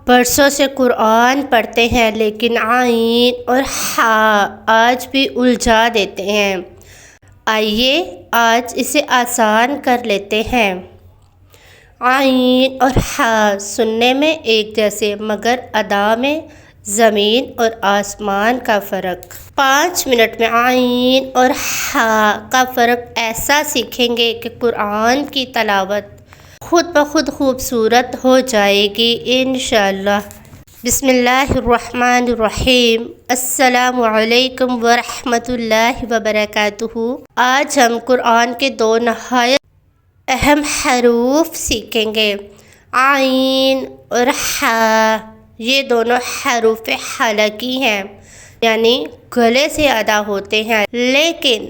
برسوں سے قرآن پڑھتے ہیں لیکن عین اور ہا آج بھی الجھا دیتے ہیں۔ آئیے آج اسے آسان کر لیتے ہیں۔ عین اور ہا سننے میں ایک جیسے مگر ادا میں زمین اور آسمان کا فرق۔ 5 منٹ میں عین اور ہا کا فرق ایسا سیکھیں گے کہ قرآن کی تلاوت خود بخود خوبصورت ہو جائے گی انشاءاللہ۔ بسم اللہ الرحمن الرحیم۔ السلام علیکم ورحمۃ اللہ وبرکاتہ۔ آج ہم قرآن کے 2 نہایت اہم حروف سیکھیں گے، عین اور ہا۔ یہ دونوں حروف حلقی ہیں، یعنی گلے سے ادا ہوتے ہیں، لیکن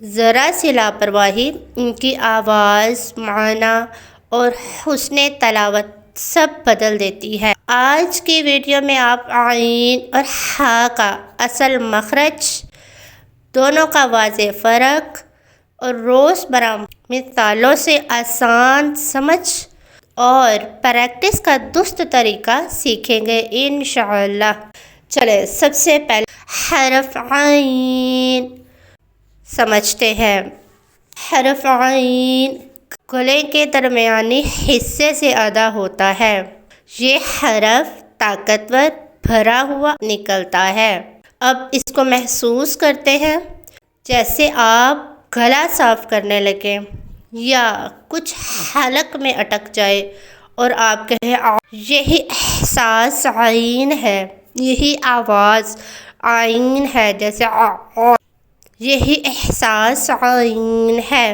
ذرا سی لاپرواہی ان کی آواز، معنی اور حسن تلاوت سب بدل دیتی ہے۔ آج کی ویڈیو میں آپ عین اور ہا کا اصل مخرج، دونوں کا واضح فرق اور روزمرہ مثالوں سے آسان سمجھ اور پریکٹس کا درست طریقہ سیکھیں گے انشاءاللہ۔ چلیں سب سے پہلے حرف عین سمجھتے ہیں۔ حرف عین گلے کے درمیانی حصے سے ادا ہوتا ہے۔ یہ حرف طاقتور بھرا ہوا نکلتا ہے۔ اب اس کو محسوس کرتے ہیں جیسے آپ گلا صاف کرنے لگیں یا کچھ حلق میں اٹک جائے اور آپ کہیں یہی احساس عین ہے، یہی آواز عین ہے، جیسے یہی احساس عین ہے۔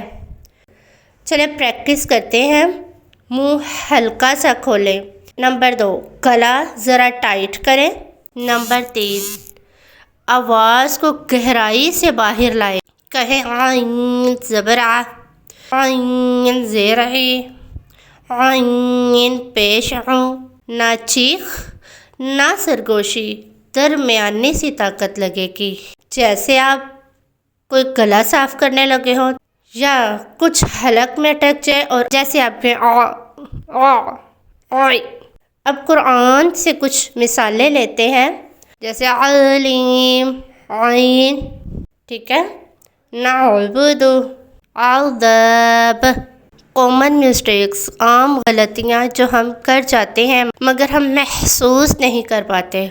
چلیں پریکٹس کرتے ہیں۔ منہ ہلکا سا کھولیں۔ نمبر 2، گلا ذرا ٹائٹ کریں۔ نمبر 3، آواز کو گہرائی سے باہر لائیں۔ کہیں عین زبر ع، عین زیر ع، عین پیش ع۔ نہ چیخ نہ سرگوشی، درمیانی سی طاقت لگے گی، جیسے آپ کوئی گلا صاف کرنے لگے ہوں یا کچھ حلق میں اٹک جائے اور جیسے آپ کے اب قرآن سے کچھ مثالیں لیتے ہیں، جیسے علیم، عین، ٹھیک ہے، نعبد، عذاب۔ کامن مسٹیکس، عام غلطیاں جو ہم کر جاتے ہیں مگر ہم محسوس نہیں کر پاتے۔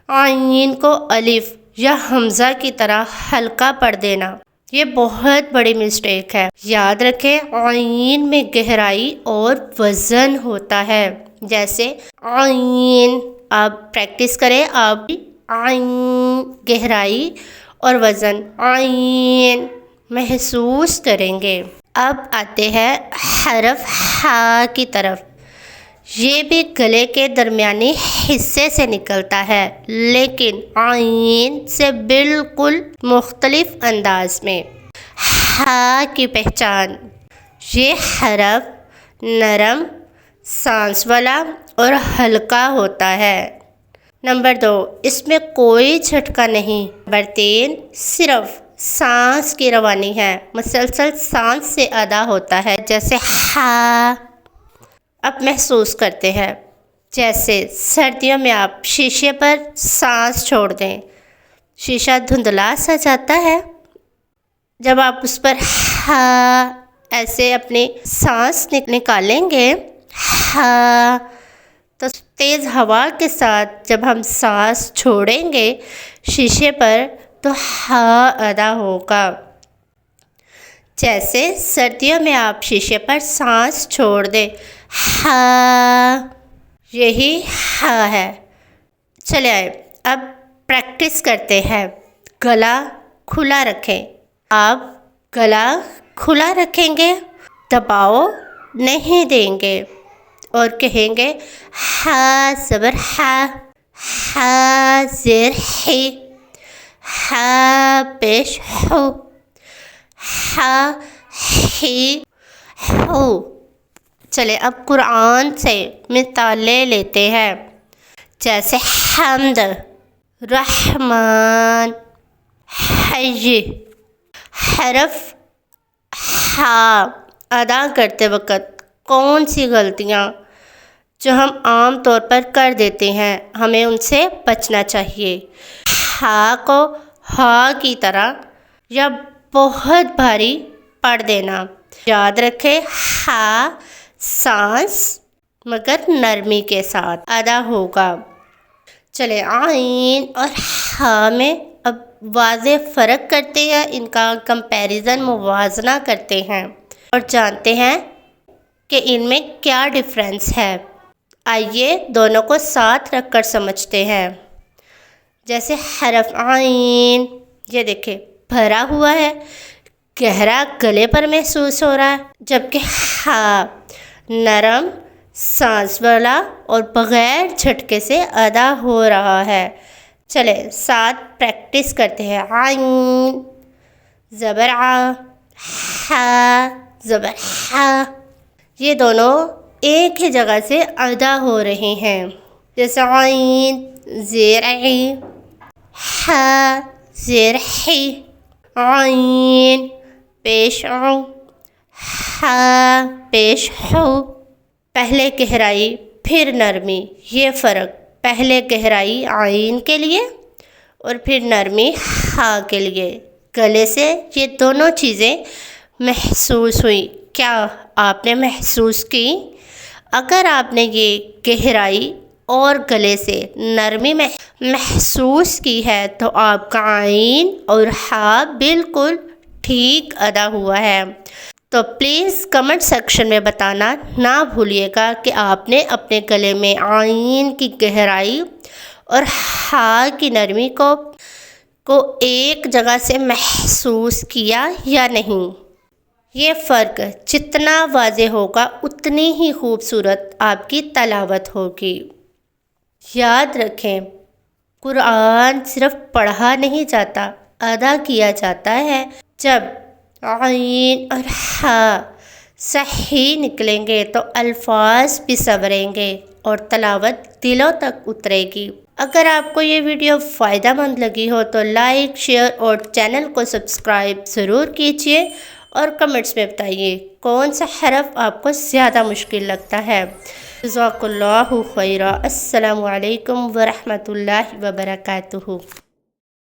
عین کو الف یا حمزہ کی طرح ہلکا پڑھ دینا، یہ بہت بڑی مسٹیک ہے۔ یاد رکھیں عین میں گہرائی اور وزن ہوتا ہے، جیسے عین۔ آپ پریکٹس کریں، آپ عین گہرائی اور وزن عین محسوس کریں گے۔ اب آتے ہیں حرف ہا کی طرف۔ یہ بھی گلے کے درمیانی حصے سے نکلتا ہے، لیکن عین سے بالکل مختلف انداز میں۔ ہا کی پہچان، یہ حرف نرم، سانس والا اور ہلکا ہوتا ہے۔ نمبر 2، اس میں کوئی جھٹکا نہیں۔ نمبر 3، صرف سانس کی روانی ہے، مسلسل سانس سے ادا ہوتا ہے، جیسے ہا۔ اب محسوس کرتے ہیں جیسے سردیوں میں آپ شیشے پر سانس چھوڑ دیں، شیشہ دھندلا سا جاتا ہے۔ جب آپ اس پر ہا ایسے اپنی سانس نکالیں گے، ہا، تو تیز ہوا کے ساتھ جب ہم سانس چھوڑیں گے شیشے پر تو ہا ادا ہوگا۔ جیسے سردیوں میں آپ شیشے پر سانس چھوڑ دیں، ہا، یہی ہا ہے۔ چلے آئے اب پریکٹس کرتے ہیں۔ گلا کھلا رکھیں۔ آپ گلا کھلا رکھیں گے، دباؤ نہیں دیں گے اور کہیں گے ہا زبر ہا، ہا زیر ہی، ہا پیش ہو، ہا ہی ہو۔ چلے اب قرآن سے مثالیں لیتے ہیں، جیسے حمد، رحمان، حی۔ حرف ہا ادا کرتے وقت کون سی غلطیاں جو ہم عام طور پر کر دیتے ہیں، ہمیں ان سے بچنا چاہیے۔ ہا کو ہا کی طرح یا بہت بھاری پڑھ دینا۔ یاد رکھے ہا سانس مگر نرمی کے ساتھ ادا ہوگا۔ چلے عین اور ہا میں اب واضح فرق کرتے ہیں، ان کا کمپیریزن موازنہ کرتے ہیں اور جانتے ہیں کہ ان میں کیا ڈفرینس ہے۔ آئیے دونوں کو ساتھ رکھ کر سمجھتے ہیں۔ جیسے حرف عین، یہ دیکھیں بھرا ہوا ہے، گہرا گلے پر محسوس ہو رہا ہے، جبکہ ہا نرم سانس والا اور بغیر جھٹکے سے ادا ہو رہا ہے۔ چلے ساتھ پریکٹس کرتے ہیں۔ عین زبر آ، ہا زبر ہا، یہ دونوں ایک ہی جگہ سے ادا ہو رہے ہیں۔ جیسے عین زیر عین، ہا زیر ہی، عین پیش عو، ہا پیش ہو۔ پہلے گہرائی پھر نرمی، یہ فرق پہلے گہرائی عین کے لیے اور پھر نرمی ہا کے لیے۔ گلے سے یہ دونوں چیزیں محسوس ہوئی، کیا آپ نے محسوس کی؟ اگر آپ نے یہ گہرائی اور گلے سے نرمی محسوس کی ہے تو آپ کا عین اور ہا بالکل ٹھیک ادا ہوا ہے۔ تو پلیز کمنٹ سیکشن میں بتانا نہ بھولیے گا کہ آپ نے اپنے گلے میں عین کی گہرائی اور ہا کی نرمی کو ایک جگہ سے محسوس کیا یا نہیں۔ یہ فرق جتنا واضح ہوگا اتنی ہی خوبصورت آپ کی تلاوت ہوگی۔ یاد رکھیں، قرآن صرف پڑھا نہیں جاتا، ادا کیا جاتا ہے۔ جب عین اور ہا صحیح نکلیں گے تو الفاظ بھی سنوریں گے اور تلاوت دلوں تک اترے گی۔ اگر آپ کو یہ ویڈیو فائدہ مند لگی ہو تو لائک، شیئر اور چینل کو سبسکرائب ضرور کیجیے اور کمنٹس میں بتائیے کون سا حرف آپ کو زیادہ مشکل لگتا ہے۔ جزاک اللہ خیرا۔ السلام علیکم ورحمۃ اللہ وبرکاتہ۔